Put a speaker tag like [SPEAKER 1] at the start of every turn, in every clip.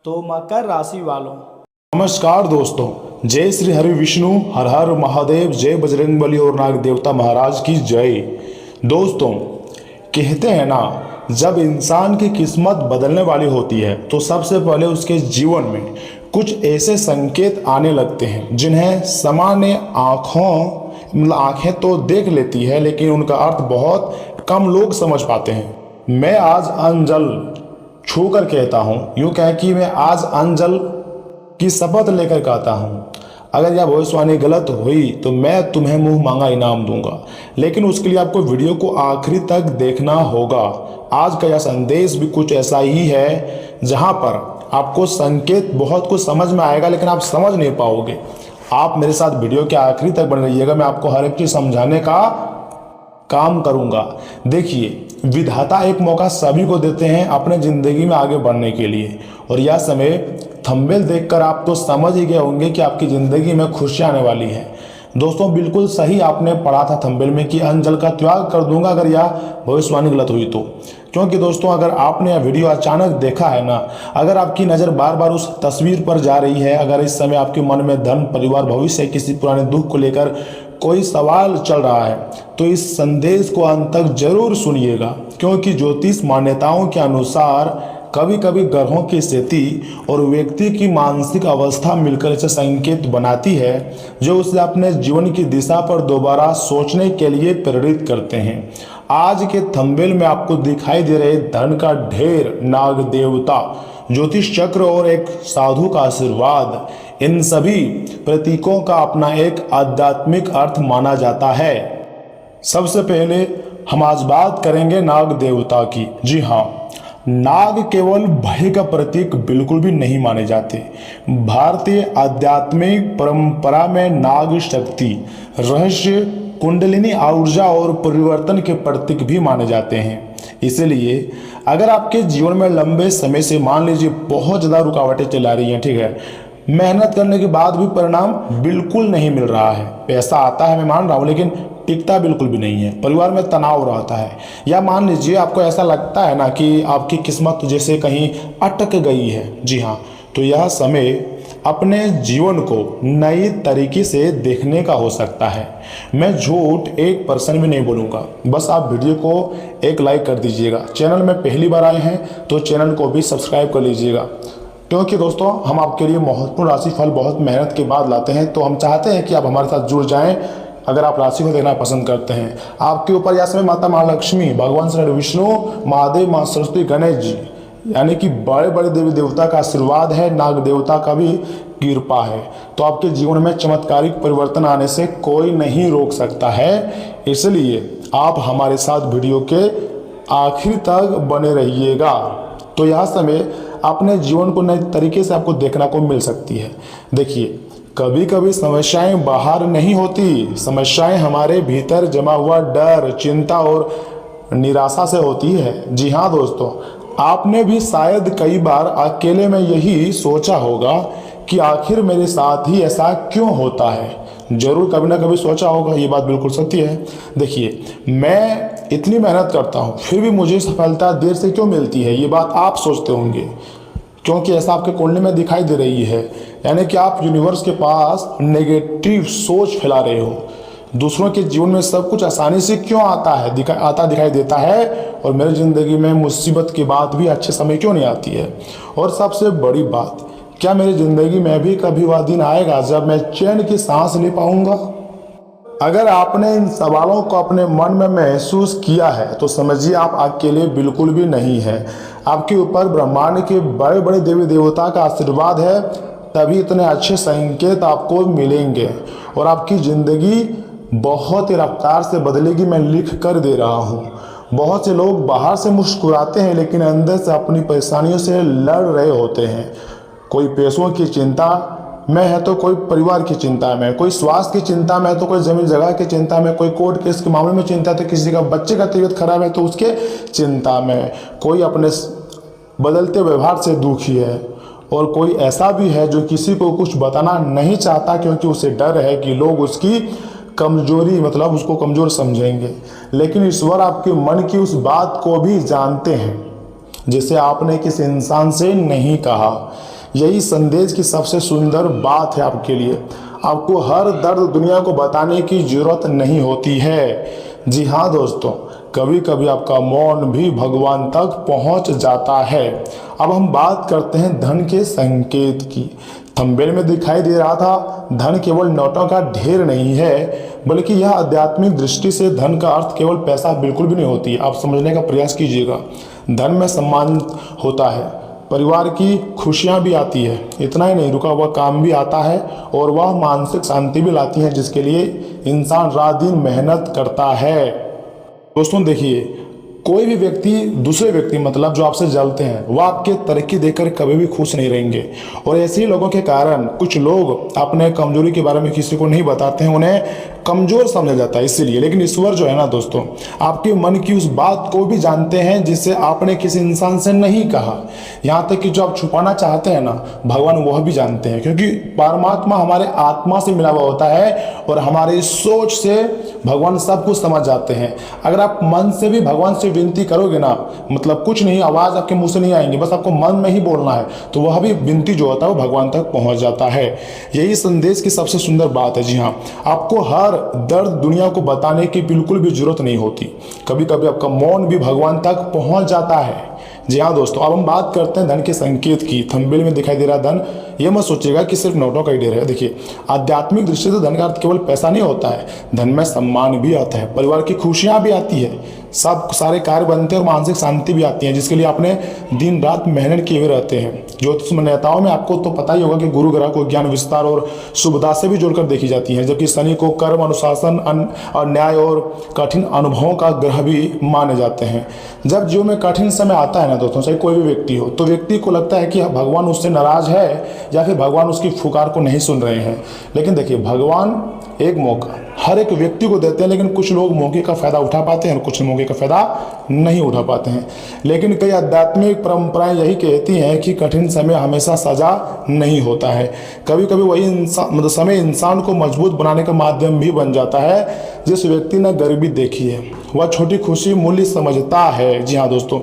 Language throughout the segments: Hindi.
[SPEAKER 1] तो मकर राशि वालों,
[SPEAKER 2] नमस्कार दोस्तों। जय श्री हरि विष्णु, हर हर महादेव, जय बजरंगबली और नाग देवता महाराज की जय। दोस्तों, कहते हैं ना, जब इंसान की किस्मत बदलने वाली होती है तो सबसे पहले उसके जीवन में कुछ ऐसे संकेत आने लगते हैं जिन्हें सामान्य आंखें तो देख लेती है, लेकिन उनका अर्थ बहुत कम लोग समझ पाते हैं। मैं आज अंजल छू कर कहता हूँ, यूँ कह कि मैं आज अंजल की शपथ लेकर कहता हूँ, अगर यह भविष्यवाणी गलत हुई तो मैं तुम्हें मुंह मांगा इनाम दूंगा। लेकिन उसके लिए आपको वीडियो को आखिरी तक देखना होगा। आज का यह संदेश भी कुछ ऐसा ही है जहां पर आपको संकेत बहुत कुछ समझ में आएगा, लेकिन आप समझ नहीं पाओगे। आप मेरे साथ वीडियो के आखिरी तक बने रहिएगा, मैं आपको हर एक चीज समझाने का काम करूंगा। देखिए, विधाता एक मौका सभी को देते हैं अपने जिंदगी में आगे बढ़ने के लिए, और यह समय थंबनेल देखकर आप तो समझ ही गए होंगे कि आपकी जिंदगी में खुशियां आने वाली है। दोस्तों, बिल्कुल सही आपने पढ़ा था थंबनेल में कि अंजल का त्याग कर दूंगा अगर यह भविष्यवाणी गलत हुई तो। क्योंकि दोस्तों, अगर आपने यह वीडियो अचानक देखा है ना, अगर आपकी नज़र बार बार उस तस्वीर पर जा रही है, अगर इस समय आपके मन में धन, परिवार, भविष्य, किसी पुराने दुख को लेकर कोई सवाल चल रहा है, तो इस संदेश को अंत तक जरूर सुनिएगा। क्योंकि ज्योतिष मान्यताओं के अनुसार कभी कभी ग्रहों की स्थिति और व्यक्ति की मानसिक अवस्था मिलकर ऐसे संकेत बनाती है जो उसे अपने जीवन की दिशा पर दोबारा सोचने के लिए प्रेरित करते हैं। आज के थंबनेल में आपको दिखाई दे रहे धन का ढेर, नाग देवता, ज्योतिष चक्र और एक साधु का आशीर्वाद, इन सभी प्रतीकों का अपना एक आध्यात्मिक अर्थ माना जाता है। सबसे पहले हम आज बात करेंगे नाग देवता की। जी हाँ, नाग केवल भय का प्रतीक बिल्कुल भी नहीं माने जाते। भारतीय आध्यात्मिक परंपरा में नाग शक्ति, रहस्य, कुंडलिनी ऊर्जा और परिवर्तन के प्रतीक भी माने जाते हैं। इसलिए अगर आपके जीवन में लंबे समय से मान लीजिए बहुत ज़्यादा रुकावटें चला रही हैं, ठीक है, मेहनत करने के बाद भी परिणाम बिल्कुल नहीं मिल रहा है, पैसा आता है मैं मान रहा हूँ लेकिन टिकता बिल्कुल भी नहीं है, परिवार में तनाव रहता है, या मान लीजिए आपको ऐसा लगता है ना कि आपकी किस्मत जैसे कहीं अटक गई है, जी हाँ, तो यह समय अपने जीवन को नई तरीके से देखने का हो सकता है। मैं झूठ 1% भी नहीं बोलूँगा, बस आप वीडियो को एक लाइक कर दीजिएगा। चैनल में पहली बार आए हैं तो चैनल को भी सब्सक्राइब कर लीजिएगा। क्योंकि दोस्तों, हम आपके लिए महत्वपूर्ण राशिफल बहुत मेहनत के बाद लाते हैं, तो हम चाहते हैं कि आप हमारे साथ जुड़ जाएं। अगर आप राशि को देखना पसंद करते हैं, आपके ऊपर यह समय माता महालक्ष्मी, भगवान श्री विष्णु, महादेव, माँ सरस्वती, गणेश जी, यानी कि बड़े बड़े देवी देवता का आशीर्वाद है, नाग देवता का भी कृपा है, तो आपके जीवन में चमत्कारिक परिवर्तन आने से कोई नहीं रोक सकता है। इसलिए आप हमारे साथ वीडियो के आखिर तक बने रहिएगा, तो यह समय अपने जीवन को नए तरीके से आपको देखने को मिल सकती है। देखिए, कभी कभी समस्याएं बाहर नहीं होती, समस्याएं हमारे भीतर जमा हुआ डर, चिंता और निराशा से होती है। जी हाँ दोस्तों, आपने भी शायद कई बार अकेले में यही सोचा होगा कि आखिर मेरे साथ ही ऐसा क्यों होता है। जरूर कभी ना कभी सोचा होगा, ये बात बिल्कुल सत्य है। देखिए, मैं इतनी मेहनत करता हूँ फिर भी मुझे सफलता देर से क्यों मिलती है, ये बात आप सोचते होंगे, क्योंकि ऐसा आपके कुंडली में दिखाई दे रही है। यानी कि आप यूनिवर्स के पास नेगेटिव सोच फैला रहे हो। दूसरों के जीवन में सब कुछ आसानी से क्यों आता है, दिखाई देता है, और मेरी ज़िंदगी में मुसीबत के बाद भी अच्छे समय क्यों नहीं आती है। और सबसे बड़ी बात, क्या मेरी ज़िंदगी में भी कभी वह दिन आएगा जब मैं चैन की सांस ले पाऊंगा। अगर आपने इन सवालों को अपने मन में महसूस किया है तो समझिए आप अकेले बिल्कुल भी नहीं है। आपके ऊपर ब्रह्मांड के बड़े बड़े देवी देवता का आशीर्वाद है, तभी इतने अच्छे संकेत आपको मिलेंगे और आपकी ज़िंदगी बहुत ही रफ्तार से बदलेगी। मैं लिख कर दे रहा हूँ। बहुत से लोग बाहर से मुस्कुराते हैं लेकिन अंदर से अपनी परेशानियों से लड़ रहे होते हैं। कोई पैसों की चिंता में है तो कोई परिवार की चिंता में, कोई स्वास्थ्य की चिंता में है तो कोई जमीन जगह की चिंता में, कोई कोर्ट केस के मामले में चिंता है तो किसी का बच्चे का तबीयत खराब है तो उसके चिंता में, कोई अपने बदलते व्यवहार से दुखी है, और कोई ऐसा भी है जो किसी को कुछ बताना नहीं चाहता क्योंकि उसे डर है कि लोग उसकी कमजोरी, मतलब उसको कमजोर समझेंगे। लेकिन ईश्वर आपके मन की उस बात को भी जानते हैं जिसे आपने किसी इंसान से नहीं कहा। यही संदेश की सबसे सुंदर बात है आपके लिए। आपको हर दर्द दुनिया को बताने की जरूरत नहीं होती है। जी हाँ दोस्तों, कभी कभी आपका मौन भी भगवान तक पहुंच जाता है। अब हम बात करते हैं धन के संकेत की। थंबनेल में दिखाई दे रहा था, धन केवल नोटों का ढेर नहीं है, बल्कि यह आध्यात्मिक दृष्टि से धन का अर्थ केवल पैसा बिल्कुल भी नहीं होती। आप समझने का प्रयास कीजिएगा। धन में सम्मान होता है, परिवार की खुशियां भी आती है, इतना ही नहीं, रुका हुआ काम भी आता है, और वह मानसिक शांति भी लाती है, जिसके लिए इंसान रात दिन मेहनत करता है। दोस्तों देखिए, कोई भी व्यक्ति, दूसरे व्यक्ति मतलब जो आपसे जलते हैं, वह आपके तरक्की देखकर कभी भी खुश नहीं रहेंगे। और ऐसे ही लोगों के कारण कुछ लोग अपने कमजोरी के बारे में किसी को नहीं बताते हैं, उन्हें कमजोर समझा जाता है इसीलिए। लेकिन ईश्वर जो है ना दोस्तों, आपके मन की उस बात को भी जानते हैं जिसे आपने किसी इंसान से नहीं कहा। यहाँ तक कि जो आप छुपाना चाहते हैं ना, भगवान वह भी जानते हैं, क्योंकि परमात्मा हमारे आत्मा से मिला हुआ होता है और हमारे सोच से भगवान सब कुछ समझ जाते हैं। अगर आप मन से भी भगवान से विनती करोगे ना, मतलब कुछ नहीं, आवाज आपके मुंह से नहीं आएंगी, बस आपको मन में ही बोलना है, तो वह भी विनती जो होता है वो भगवान तक पहुंच जाता है। यही संदेश की सबसे सुंदर बात है। जी हाँ, आपको हर दर्द दुनिया को बताने की बिल्कुल भी जरूरत नहीं होती। कभी कभी आपका मौन भी भगवान तक पहुंच जाता है। जी हाँ दोस्तों, अब हम बात करते हैं धन के संकेत की। थंबनेल में दिखाई दे रहा धन, ये मत सोचिएगा कि सिर्फ नोटों का ही ढेर है। देखिए, आध्यात्मिक दृष्टि से धन का अर्थ केवल पैसा नहीं होता है। धन में सम्मान भी आता है, परिवार की खुशियां भी आती है, सब सारे कार्य बनते हैं और मानसिक शांति भी आती है, जिसके लिए आपने दिन रात मेहनत किए हुए रहते हैं। ज्योतिष नेताओं में आपको तो पता ही होगा कि गुरु ग्रह को ज्ञान, विस्तार और शुभता से भी जोड़कर देखी जाती है, जबकि शनि को कर्म, अनुशासन और न्याय और कठिन अनुभवों का ग्रह भी माने जाते हैं। जब जीवन में कठिन समय आता है ना दोस्तों, चाहे कोई भी व्यक्ति हो, तो व्यक्ति को लगता है कि भगवान उससे नाराज है या फिर भगवान उसकी पुकार को नहीं सुन रहे हैं। लेकिन देखिए, भगवान एक मौका हर एक व्यक्ति को देते हैं, लेकिन कुछ लोग मौके का फायदा उठा पाते हैं और कुछ मौके का फायदा नहीं उठा पाते हैं। लेकिन कई आध्यात्मिक परंपराएं यही कहती हैं कि कठिन समय हमेशा सजा नहीं होता है। कभी कभी वही समय इंसान को मजबूत बनाने का माध्यम भी बन जाता है। जिस व्यक्ति ने गरीबी देखी है, वह छोटी खुशी मूल्य समझता है। जी हाँ दोस्तों,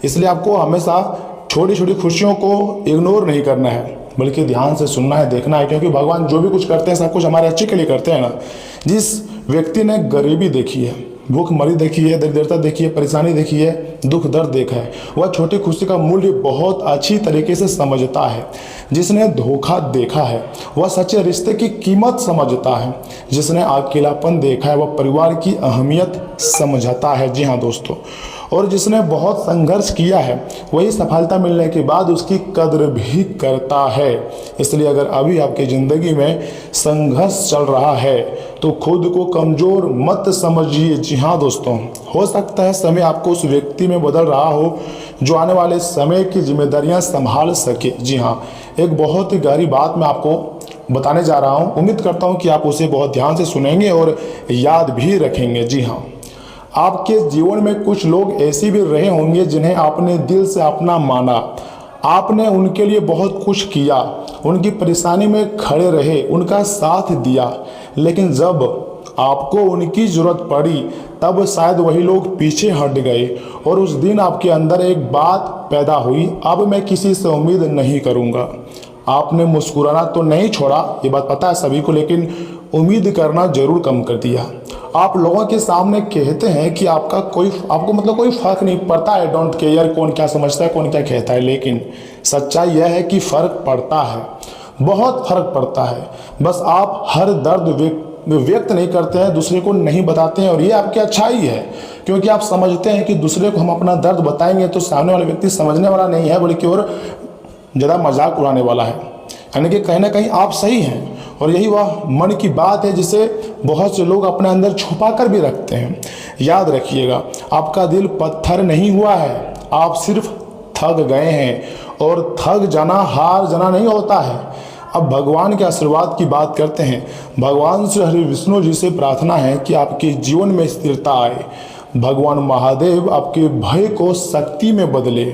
[SPEAKER 2] इसलिए आपको हमेशा छोटी छोटी खुशियों को इग्नोर नहीं करना है, बल्कि ध्यान से सुनना है, देखना है, क्योंकि भगवान जो भी कुछ करते हैं सब कुछ हमारे अच्छे के लिए करते हैं ना। जिस व्यक्ति ने गरीबी देखी है, भूखमरी देखी है, दरिद्रता देखी है, परेशानी देखी है, दुख दर्द देखा है, वह छोटी खुशी का मूल्य बहुत अच्छी तरीके से समझता है। जिसने धोखा देखा है, वह सच्चे रिश्ते की कीमत समझता है। जिसने अकेलापन देखा है, वह परिवार की अहमियत समझता है। जी हाँ दोस्तों, और जिसने बहुत संघर्ष किया है, वही सफलता मिलने के बाद उसकी कद्र भी करता है। इसलिए अगर अभी आपकी ज़िंदगी में संघर्ष चल रहा है, तो खुद को कमज़ोर मत समझिए। जी हाँ दोस्तों, हो सकता है समय आपको उस व्यक्ति में बदल रहा हो जो आने वाले समय की जिम्मेदारियां संभाल सके। जी हाँ, एक बहुत ही गहरी बात मैं आपको बताने जा रहा हूँ। उम्मीद करता हूँ कि आप उसे बहुत ध्यान से सुनेंगे और याद भी रखेंगे। जी हाँ, आपके जीवन में कुछ लोग ऐसे भी रहे होंगे जिन्हें आपने दिल से अपना माना। आपने उनके लिए बहुत कुछ किया, उनकी परेशानी में खड़े रहे, उनका साथ दिया, लेकिन जब आपको उनकी ज़रूरत पड़ी तब शायद वही लोग पीछे हट गए और उस दिन आपके अंदर एक बात पैदा हुई, अब मैं किसी से उम्मीद नहीं करूँगा। आपने मुस्कुराना तो नहीं छोड़ा, ये बात पता है सभी को, लेकिन उम्मीद करना जरूर कम कर दिया। आप लोगों के सामने कहते हैं कि आपको कोई फर्क नहीं पड़ता है, डोंट केयर, कौन क्या समझता है, कौन क्या कहता है, लेकिन सच्चाई यह है कि फ़र्क पड़ता है, बहुत फ़र्क पड़ता है। बस आप हर दर्द व्यक्त नहीं करते हैं, दूसरे को नहीं बताते हैं, और ये आपकी अच्छाई है, क्योंकि आप समझते हैं कि दूसरे को हम अपना दर्द बताएंगे तो सामने वाला व्यक्ति समझने वाला नहीं है, बल्कि और ज़्यादा मजाक उड़ाने वाला है। यानी कि कहीं ना कहीं आप सही हैं, और यही वह मन की बात है जिसे बहुत से लोग अपने अंदर छुपा कर भी रखते हैं। याद रखिएगा, आपका दिल पत्थर नहीं हुआ है, आप सिर्फ थक गए हैं, और थक जाना हार जाना नहीं होता है। अब भगवान के आशीर्वाद की बात करते हैं। भगवान श्री हरि विष्णु जी से प्रार्थना है कि आपके जीवन में स्थिरता आए। भगवान महादेव आपके भय को शक्ति में बदले।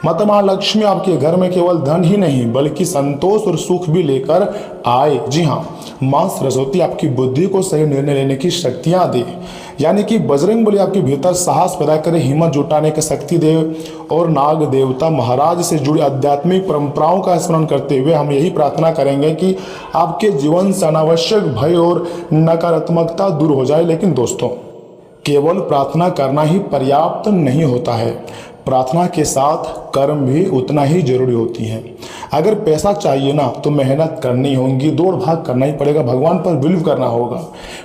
[SPEAKER 2] माता महालक्ष्मी आपके घर में केवल धन ही नहीं बल्कि संतोष और सुख भी लेकर आए। जी हाँ, माँ सरस्वती आपकी बुद्धि को सही निर्णय लेने की शक्तियाँ दे। यानी कि बजरंगबली आपके भीतर साहस पैदा करे, हिम्मत जुटाने की शक्ति दे। और नाग देवता महाराज से जुड़ी आध्यात्मिक परंपराओं का स्मरण करते हुए हम यही प्रार्थना करेंगे कि आपके जीवन से अनावश्यक भय और नकारात्मकता दूर हो जाए। लेकिन दोस्तों, केवल प्रार्थना करना ही पर्याप्त नहीं होता है, प्रार्थना के साथ कर्म भी उतना ही जरूरी होती है। अगर पैसा चाहिए ना तो मेहनत करनी होगी, दौड़ भाग करना ही पड़ेगा, भगवान पर बिलीव करना होगा।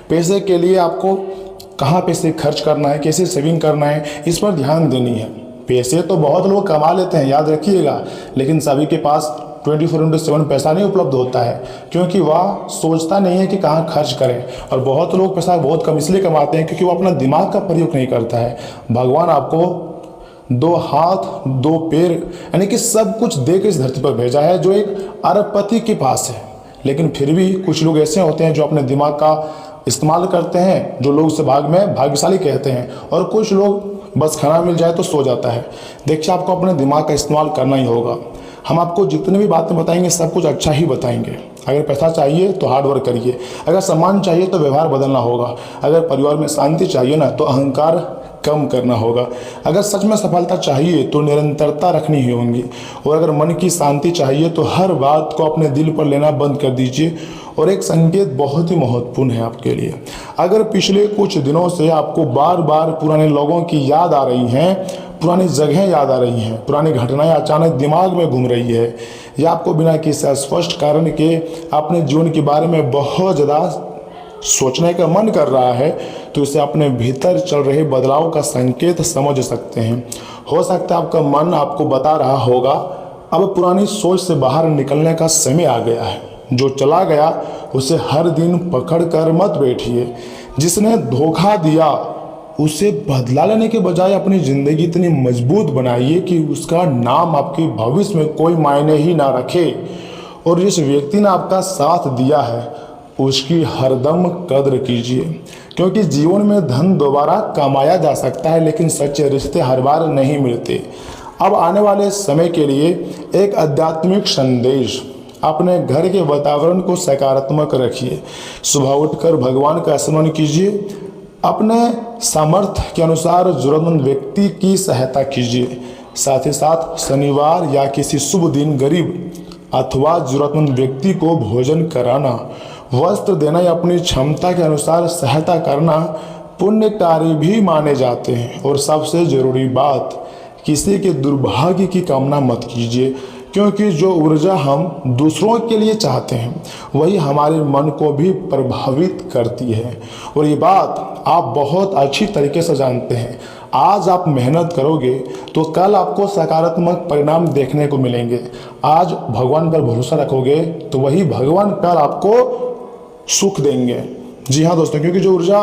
[SPEAKER 2] पैसे के लिए आपको कहाँ पैसे खर्च करना है, कैसे सेविंग करना है, इस पर ध्यान देनी है। पैसे तो बहुत लोग कमा लेते हैं, याद रखिएगा, लेकिन सभी के पास 24/7 पैसा नहीं उपलब्ध होता है, क्योंकि वह सोचता नहीं है कि कहाँ खर्च करें। और बहुत लोग पैसा बहुत कम इसलिए कमाते हैं क्योंकि वो अपना दिमाग का प्रयोग नहीं करता है। भगवान आपको 2 हाथ 2 पैर यानी कि सब कुछ दे के इस धरती पर भेजा है, जो एक अरबपति के पास है। लेकिन फिर भी कुछ लोग ऐसे होते हैं जो अपने दिमाग का इस्तेमाल करते हैं, जो लोग उसे भाग्यशाली कहते हैं। और कुछ लोग बस खाना मिल जाए तो सो जाता है। देखिए, आपको अपने दिमाग का इस्तेमाल करना ही होगा। हम आपको जितने भी बातें बताएंगे सब कुछ अच्छा ही बताएंगे। अगर पैसा चाहिए तो हार्ड वर्क करिए, अगर सम्मान चाहिए तो व्यवहार बदलना होगा, अगर परिवार में शांति चाहिए ना तो अहंकार कम करना होगा, अगर सच में सफलता चाहिए तो निरंतरता रखनी ही होगी, और अगर मन की शांति चाहिए तो हर बात को अपने दिल पर लेना बंद कर दीजिए। और एक संकेत बहुत ही महत्वपूर्ण है आपके लिए। अगर पिछले कुछ दिनों से आपको बार बार पुराने लोगों की याद आ रही हैं, पुरानी जगहें याद आ रही हैं, पुरानी घटनाएं अचानक दिमाग में घूम रही है, या आपको बिना किसी स्पष्ट कारण के अपने जीवन के बारे में बहुत ज़्यादा सोचने का मन कर रहा है, तो इसे अपने भीतर चल रहे बदलाव का संकेत समझ सकते हैं। हो सकता है आपका मन आपको बता रहा होगा अब पुरानी सोच से बाहर निकलने का समय आ गया है। जो चला गया उसे हर दिन पकड़ कर मत बैठिए। जिसने धोखा दिया उसे बदला लेने के बजाय अपनी ज़िंदगी इतनी मजबूत बनाइए कि उसका नाम आपके भविष्य में कोई मायने ही ना रखे। और जिस व्यक्ति ने आपका साथ दिया है उसकी हरदम कद्र कीजिए, क्योंकि जीवन में धन दोबारा कमाया जा सकता है, लेकिन सच्चे रिश्ते हर बार नहीं मिलते। अब आने वाले समय के लिए एक आध्यात्मिक संदेश, अपने घर के वातावरण को सकारात्मक रखिए। सुबह उठकर भगवान का स्मरण कीजिए, अपने सामर्थ्य के अनुसार जरूरतमंद व्यक्ति की सहायता कीजिए। साथ ही साथ शनिवार या किसी शुभ दिन गरीब अथवा जरूरतमंद व्यक्ति को भोजन कराना, वस्त्र देना या अपनी क्षमता के अनुसार सहायता करना पुण्य कार्य भी माने जाते हैं। और सबसे जरूरी बात, किसी के दुर्भाग्य की कामना मत कीजिए, क्योंकि जो ऊर्जा हम दूसरों के लिए चाहते हैं वही हमारे मन को भी प्रभावित करती है। और ये बात आप बहुत अच्छी तरीके से जानते हैं। आज आप मेहनत करोगे तो कल आपको सकारात्मक परिणाम देखने को मिलेंगे। आज भगवान पर भरोसा रखोगे तो वही भगवान कल आपको सुख देंगे। जी हाँ दोस्तों, क्योंकि जो ऊर्जा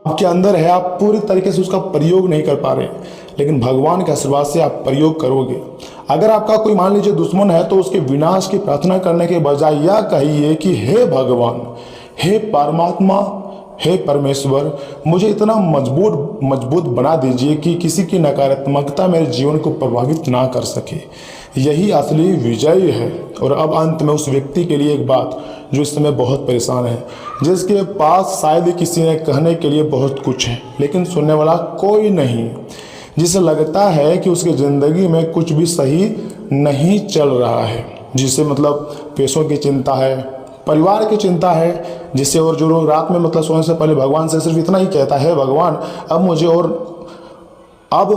[SPEAKER 2] आपके अंदर है आप पूरी तरीके से उसका प्रयोग नहीं कर पा रहे, लेकिन भगवान के आशीर्वाद से आप प्रयोग करोगे। अगर आपका कोई मान लीजिए दुश्मन है तो उसके विनाश की प्रार्थना करने के बजाय यह कहिए कि हे भगवान, हे परमात्मा, हे परमेश्वर, मुझे इतना मजबूत बना दीजिए कि किसी की नकारात्मकता मेरे जीवन को प्रभावित ना कर सके। यही असली विजय है। और अब अंत में उस व्यक्ति के लिए एक बात जो इस समय बहुत परेशान है, जिसके पास शायद किसी ने कहने के लिए बहुत कुछ है लेकिन सुनने वाला कोई नहीं, जिसे लगता है कि उसकी ज़िंदगी में कुछ भी सही नहीं चल रहा है, जिसे मतलब पैसों की चिंता है, परिवार की चिंता है, जिसे और जो लोग रात में मतलब सोने से पहले भगवान से सिर्फ इतना ही कहता है, भगवान अब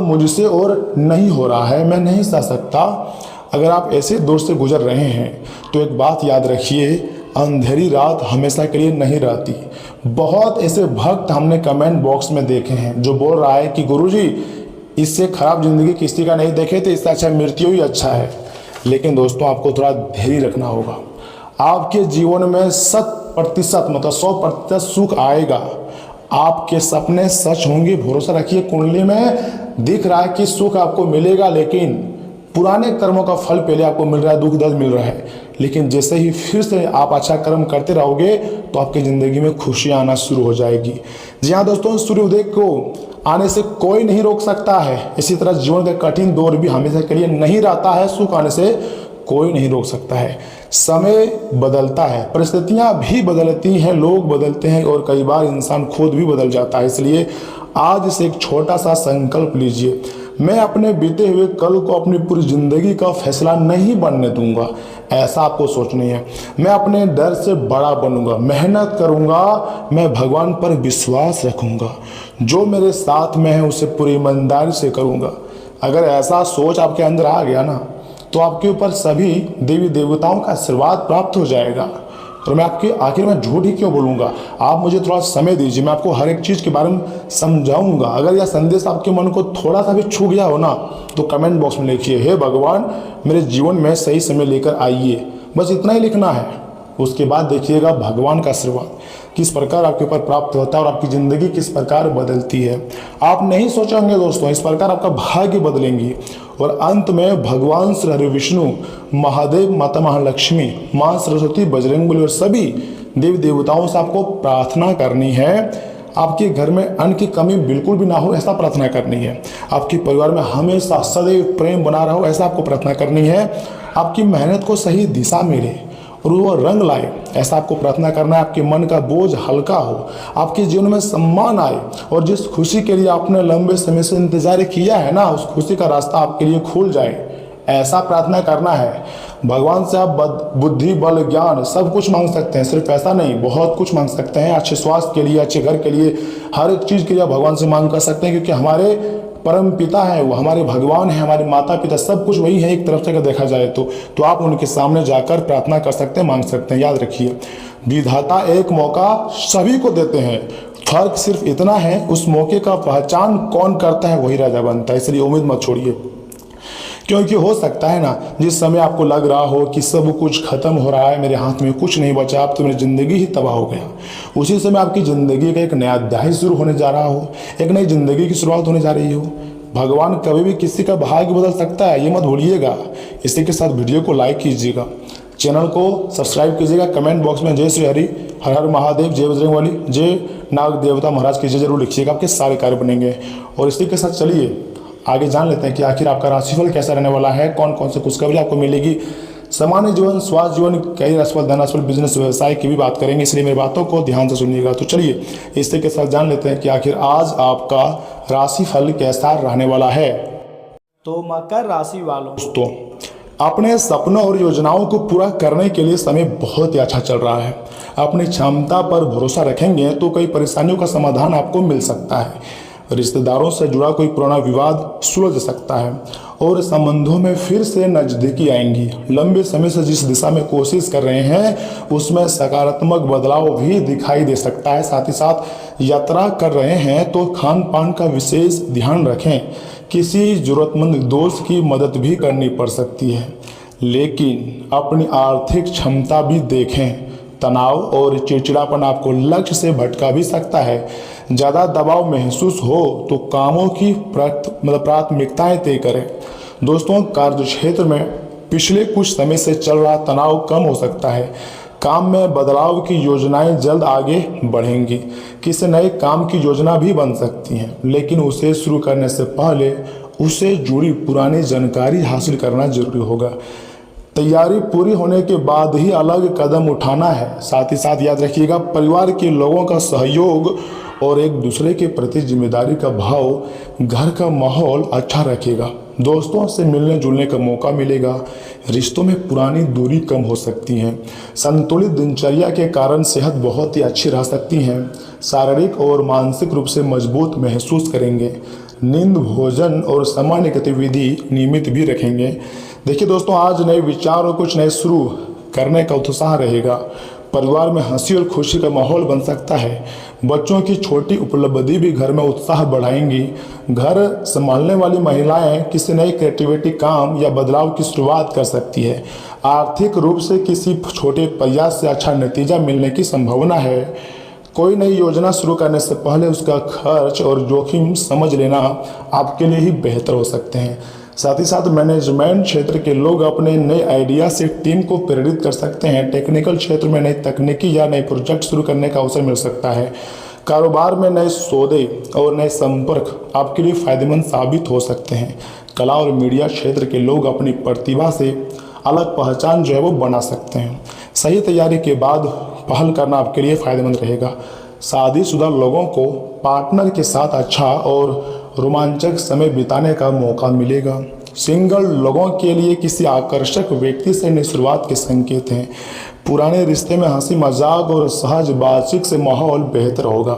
[SPEAKER 2] मुझसे और नहीं हो रहा है, मैं नहीं सह सकता। अगर आप ऐसे दौर से गुजर रहे हैं तो एक बात याद रखिए, अंधेरी रात हमेशा के लिए नहीं रहती। बहुत ऐसे भक्त हमने कमेंट बॉक्स में देखे हैं जो बोल रहा है कि गुरुजी इससे खराब जिंदगी किसी का नहीं देखे, तो इससे अच्छा मृत्यु ही अच्छा है। लेकिन दोस्तों, आपको थोड़ा धैर्य रखना होगा। आपके जीवन में 100% मतलब 100% सुख आएगा। आपके सपने सच होंगे, भरोसा रखिए। कुंडली में दिख रहा है कि सुख आपको मिलेगा, लेकिन पुराने कर्मों का फल पहले आपको मिल रहा है, दुख दर्द मिल रहा है। लेकिन जैसे ही फिर से आप अच्छा कर्म करते रहोगे तो आपकी ज़िंदगी में खुशियाँ आना शुरू हो जाएगी। जी हाँ दोस्तों, सूर्योदय को आने से कोई नहीं रोक सकता है। इसी तरह जीवन का कठिन दौर भी हमेशा के लिए नहीं रहता है, सुख आने से कोई नहीं रोक सकता है। समय बदलता है, परिस्थितियां भी बदलती हैं, लोग बदलते हैं और कई बार इंसान खुद भी बदल जाता है। इसलिए आज से एक छोटा सा संकल्प लीजिए, मैं अपने बीते हुए कल को अपनी पूरी जिंदगी का फैसला नहीं बनने दूंगा। ऐसा आपको सोचनी है। मैं अपने डर से बड़ा बनूंगा, मेहनत करूंगा, मैं भगवान पर विश्वास रखूंगा, जो मेरे साथ में है उसे पूरी ईमानदारी से करूंगा। अगर ऐसा सोच आपके अंदर आ गया ना, तो आपके ऊपर सभी देवी देवताओं का आशीर्वाद प्राप्त हो जाएगा। और मैं आपके आखिर में झूठ ही क्यों बोलूँगा, आप मुझे थोड़ा समय दीजिए, मैं आपको हर एक चीज़ के बारे में समझाऊंगा। अगर यह संदेश आपके मन को थोड़ा सा भी छू गया हो ना, तो कमेंट बॉक्स में लिखिए, हे भगवान मेरे जीवन में सही समय लेकर आइए। बस इतना ही लिखना है। उसके बाद देखिएगा भगवान का आशीर्वाद किस प्रकार आपके ऊपर प्राप्त होता है और आपकी ज़िंदगी किस प्रकार बदलती है। आप नहीं सोचेंगे दोस्तों, इस प्रकार आपका भाग्य बदलेंगी। और अंत में भगवान श्री हरि विष्णु, महादेव, माता महालक्ष्मी, माँ सरस्वती, बजरंगबली और सभी देवी देवताओं से आपको प्रार्थना करनी है। आपके घर में अन्न की कमी बिल्कुल भी ना हो, ऐसा प्रार्थना करनी है। आपके परिवार में हमेशा सदैव प्रेम बना रहो, ऐसा आपको प्रार्थना करनी है। आपकी मेहनत को सही दिशा मिले और वो रंग लाए, ऐसा आपको प्रार्थना करना है। आपके मन का बोझ हल्का हो, आपके जीवन में सम्मान आए और जिस खुशी के लिए आपने लंबे समय से इंतजार किया है ना, उस खुशी का रास्ता आपके लिए खुल जाए, ऐसा प्रार्थना करना है। भगवान से आप बुद्धि, बल, ज्ञान सब कुछ मांग सकते हैं, सिर्फ पैसा नहीं, बहुत कुछ मांग सकते हैं। अच्छे स्वास्थ्य के लिए, अच्छे घर के लिए, हर एक चीज़ के लिए भगवान से मांग कर सकते हैं, क्योंकि हमारे परम पिता है, वो हमारे भगवान है, हमारे माता पिता, सब कुछ वही है एक तरफ से अगर देखा जाए तो आप उनके सामने जाकर प्रार्थना कर सकते हैं, मांग सकते हैं। याद रखिए, विधाता एक मौका सभी को देते हैं, फर्क सिर्फ इतना है उस मौके का पहचान कौन करता है वही राजा बनता है। इसलिए उम्मीद मत छोड़िए, क्योंकि हो सकता है ना, जिस समय आपको लग रहा हो कि सब कुछ खत्म हो रहा है, मेरे हाथ में कुछ नहीं बचा, अब तो मेरी जिंदगी ही तबाह हो गया, उसी समय आपकी जिंदगी का एक नया अध्याय शुरू होने जा रहा हो, एक नई जिंदगी की शुरुआत होने जा रही हो। भगवान कभी भी किसी का भाग्य बदल सकता है, ये मत भूलिएगा। इसी के साथ वीडियो को लाइक कीजिएगा, चैनल को सब्सक्राइब कीजिएगा, कमेंट बॉक्स में जय श्री हरि, हर हर महादेव, जय बजरंगबली, जय नाग देवता महाराज की जय जरूर लिखिएगा, आपके सारे कार्य बनेंगे। और इसी के साथ चलिए आगे जान लेते हैं कि आखिर आपका राशिफल कैसा रहने वाला है, कौन कौन से खुशखबरी आपको मिलेगी। सामान्य जीवन, स्वास्थ्य जीवन, कई राशिफल, धन राशिफल, बिजनेस, व्यवसाय की भी बात करेंगे, इसलिए मेरी बातों को ध्यान से सुनिएगा। तो चलिए इसी के साथ जान लेते हैं कि आखिर आज आपका राशिफल कैसा रहने वाला है।
[SPEAKER 1] तो मकर राशि वालों,
[SPEAKER 2] दोस्तों अपने सपनों और योजनाओं को पूरा करने के लिए समय बहुत ही अच्छा चल रहा है। अपनी क्षमता पर भरोसा रखेंगे तो कई परेशानियों का समाधान आपको मिल सकता है। रिश्तेदारों से जुड़ा कोई पुराना विवाद सुलझ सकता है और संबंधों में फिर से नजदीकी आएंगी। लंबे समय से जिस दिशा में कोशिश कर रहे हैं उसमें सकारात्मक बदलाव भी दिखाई दे सकता है। साथ ही साथ यात्रा कर रहे हैं तो खान पान का विशेष ध्यान रखें। किसी जरूरतमंद दोस्त की मदद भी करनी पड़ सकती है, लेकिन अपनी आर्थिक क्षमता भी देखें। तनाव और चिड़चिड़ापन आपको लक्ष्य से भटका भी सकता है। ज़्यादा दबाव महसूस हो तो कामों की प्राथमिकताएं तय करें। दोस्तों कार्य क्षेत्र में पिछले कुछ समय से चल रहा तनाव कम हो सकता है। काम में बदलाव की योजनाएं जल्द आगे बढ़ेंगी। किसी नए काम की योजना भी बन सकती हैं, लेकिन उसे शुरू करने से पहले उससे जुड़ी पुरानी जानकारी हासिल करना जरूरी होगा। तैयारी पूरी होने के बाद ही अलग कदम उठाना है। साथ ही साथ याद रखिएगा, परिवार के लोगों का सहयोग और एक दूसरे के प्रति जिम्मेदारी का भाव घर का माहौल अच्छा रखेगा। दोस्तों से मिलने जुलने का मौका मिलेगा। रिश्तों में पुरानी दूरी कम हो सकती है। संतुलित दिनचर्या के कारण सेहत बहुत ही अच्छी रह सकती है। शारीरिक और मानसिक रूप से मजबूत महसूस करेंगे। नींद, भोजन और सामान्य गतिविधि नियमित भी रखेंगे। देखिए दोस्तों, आज नए विचार और कुछ नए शुरू करने का उत्साह रहेगा। परिवार में हंसी और खुशी का माहौल बन सकता है। बच्चों की छोटी उपलब्धि भी घर में उत्साह बढ़ाएंगी। घर संभालने वाली महिलाएं किसी नई क्रिएटिविटी काम या बदलाव की शुरुआत कर सकती है। आर्थिक रूप से किसी छोटे प्रयास से अच्छा नतीजा मिलने की संभावना है। कोई नई योजना शुरू करने से पहले उसका खर्च और जोखिम समझ लेना आपके लिए ही बेहतर हो सकते हैं। साथ ही साथ मैनेजमेंट क्षेत्र के लोग अपने नए आइडिया से टीम को प्रेरित कर सकते हैं। टेक्निकल क्षेत्र में नई तकनीकी या नए प्रोजेक्ट शुरू करने का अवसर मिल सकता है। कारोबार में नए सौदे और नए संपर्क आपके लिए फायदेमंद साबित हो सकते हैं। कला और मीडिया क्षेत्र के लोग अपनी प्रतिभा से अलग पहचान जो है वो बना सकते हैं। सही तैयारी के बाद पहल करना आपके लिए फ़ायदेमंद रहेगा। शादीशुदा लोगों को पार्टनर के साथ अच्छा और रोमांचक समय बिताने का मौका मिलेगा। सिंगल लोगों के लिए किसी आकर्षक व्यक्ति से नई शुरुआत के संकेत हैं। पुराने रिश्ते में हंसी मजाक और सहज बातचीत से माहौल बेहतर होगा।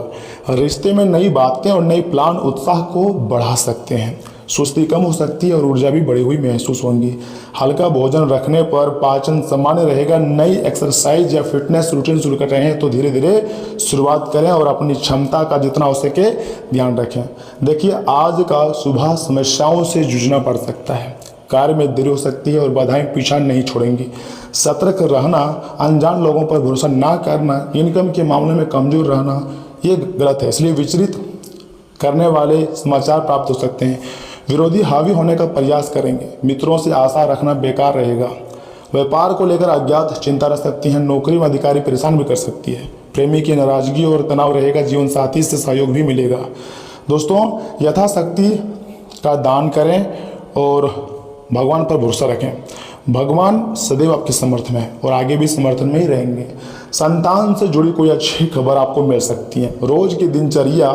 [SPEAKER 2] रिश्ते में नई बातें और नई प्लान उत्साह को बढ़ा सकते हैं। सुस्ती कम हो सकती है और ऊर्जा भी बढ़ी हुई महसूस होंगी। हल्का भोजन रखने पर पाचन सामान्य रहेगा। नई एक्सरसाइज या फिटनेस रूटीन शुरू कर रहे हैं तो धीरे धीरे शुरुआत करें और अपनी क्षमता का जितना हो सके ध्यान रखें। देखिए, आज का सुबह समस्याओं से जूझना पड़ सकता है। कार्य में देरी हो सकती है और बाधाएं पीछा नहीं छोड़ेंगी। सतर्क रहना, अनजान लोगों पर भरोसा ना करना, इनकम के मामले में कमजोर रहना ये गलत है, इसलिए विचलित करने वाले समाचार प्राप्त हो सकते हैं। विरोधी हावी होने का प्रयास करेंगे। मित्रों से आशा रखना बेकार रहेगा। व्यापार को लेकर अज्ञात चिंता रह सकती है। नौकरी में अधिकारी परेशान भी कर सकती है। प्रेमी की नाराजगी और तनाव रहेगा। जीवन साथी से सहयोग भी मिलेगा। दोस्तों, यथाशक्ति का दान करें और भगवान पर भरोसा रखें। भगवान सदैव आपके समर्थन में और आगे भी समर्थन में ही रहेंगे। संतान से जुड़ी कोई अच्छी खबर आपको मिल सकती है। रोज की दिनचर्या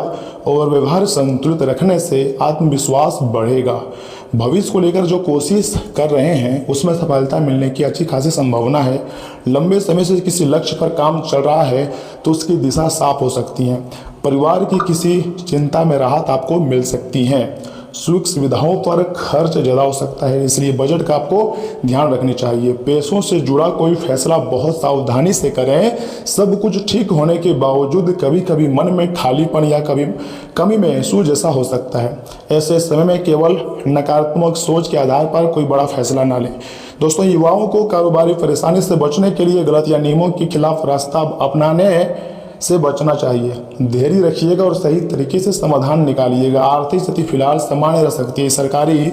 [SPEAKER 2] और व्यवहार संतुलित रखने से आत्मविश्वास बढ़ेगा। भविष्य को लेकर जो कोशिश कर रहे हैं उसमें सफलता मिलने की अच्छी खासी संभावना है। लंबे समय से किसी लक्ष्य पर काम चल रहा है तो उसकी दिशा साफ हो सकती है। परिवार की किसी चिंता में राहत आपको मिल सकती है। सुख सुविधाओं पर खर्च ज़्यादा हो सकता है, इसलिए बजट का आपको ध्यान रखनी चाहिए। पैसों से जुड़ा कोई फैसला बहुत सावधानी से करें। सब कुछ ठीक होने के बावजूद कभी कभी मन में खालीपन या कभी कमी महसूस जैसा हो सकता है। ऐसे समय में केवल नकारात्मक सोच के आधार पर कोई बड़ा फैसला ना लें। दोस्तों, युवाओं को कारोबारी परेशानी से बचने के लिए गलत या नियमों के खिलाफ रास्ता अपनाने से बचना चाहिए। धैर्य रखिएगा और सही तरीके से समाधान निकालिएगा। आर्थिक स्थिति फिलहाल सामान्य रह सकती है। सरकारी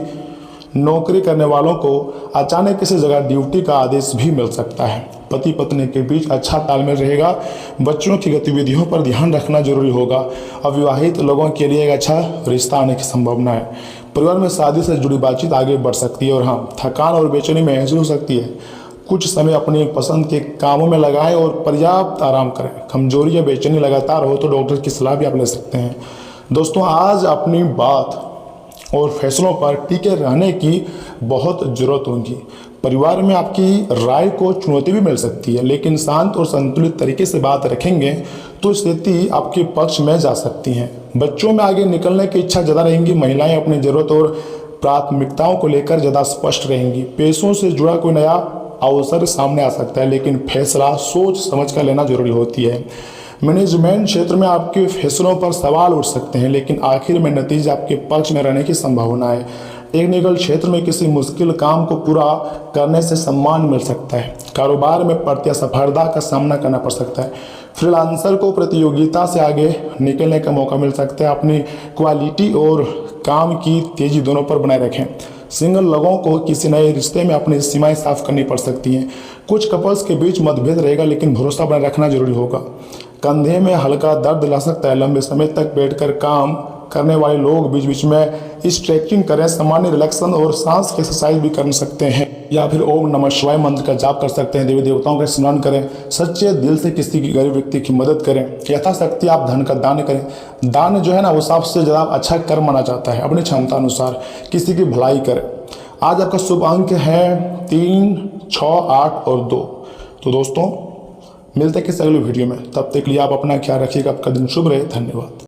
[SPEAKER 2] नौकरी करने वालों को अचानक किसी जगह ड्यूटी का आदेश भी मिल सकता है। पति पत्नी के बीच अच्छा तालमेल रहेगा। बच्चों की गतिविधियों पर ध्यान रखना जरूरी होगा। अविवाहित लोगों के लिए एक अच्छा रिश्ता आने की संभावना है। परिवार में शादी से जुड़ी बातचीत आगे बढ़ सकती है और हाँ, थकान और बेचैनी महसूस हो सकती है। कुछ समय अपनी पसंद के कामों में लगाएं और पर्याप्त आराम करें। कमजोरी या बेचैनी लगातार हो तो डॉक्टर की सलाह भी आप ले सकते हैं। दोस्तों, आज अपनी बात और फैसलों पर टिके रहने की बहुत ज़रूरत होगी। परिवार में आपकी राय को चुनौती भी मिल सकती है, लेकिन शांत और संतुलित तरीके से बात रखेंगे तो स्थिति आपके पक्ष में जा सकती है। बच्चों में आगे निकलने की इच्छा ज़्यादा रहेंगी। महिलाएं अपनी ज़रूरत और प्राथमिकताओं को लेकर ज़्यादा स्पष्ट रहेंगी। पैसों से जुड़ा कोई नया अवसर सामने आ सकता है, लेकिन फैसला सोच समझ कर लेना जरूरी होती है। मैनेजमेंट क्षेत्र में आपके फैसलों पर सवाल उठ सकते हैं, लेकिन आखिर में नतीजा आपके पक्ष में रहने की संभावना है। टेक्निकल क्षेत्र में किसी मुश्किल काम को पूरा करने से सम्मान मिल सकता है। कारोबार में प्रतिस्पर्धा का सामना करना पड़ सकता है। फ्रीलांसर को प्रतियोगिता से आगे निकलने का मौका मिल सकता है। अपनी क्वालिटी और काम की तेजी दोनों पर बनाए रखें। सिंगल लोगों को किसी नए रिश्ते में अपनी सीमाएं साफ करनी पड़ सकती हैं। कुछ कपल्स के बीच मतभेद रहेगा, लेकिन भरोसा बनाए रखना जरूरी होगा। कंधे में हल्का दर्द ला सकता है। लंबे समय तक बैठकर काम करने वाले लोग बीच बीच में स्ट्रेचिंग करें। सामान्य रिलैक्सेशन और सांस की एक्सरसाइज भी कर सकते हैं, या फिर ओम नमः शिवाय मंत्र का जाप कर सकते हैं। देवी देवताओं का स्नान करें। सच्चे दिल से किसी की गरीब व्यक्ति की मदद करें। यथाशक्ति आप धन का दान करें। दान जो है ना, वो सबसे ज़्यादा अच्छा कर्म माना जाता है। अपनी क्षमता अनुसार किसी की भलाई करें। आज आपका शुभ अंक है 3, 6, 8 और 2। तो दोस्तों, मिलते हैं किसी अगले वीडियो में। तब तक के लिए आप अपना ख्याल रखिएगा। आपका दिन शुभ रहे। धन्यवाद।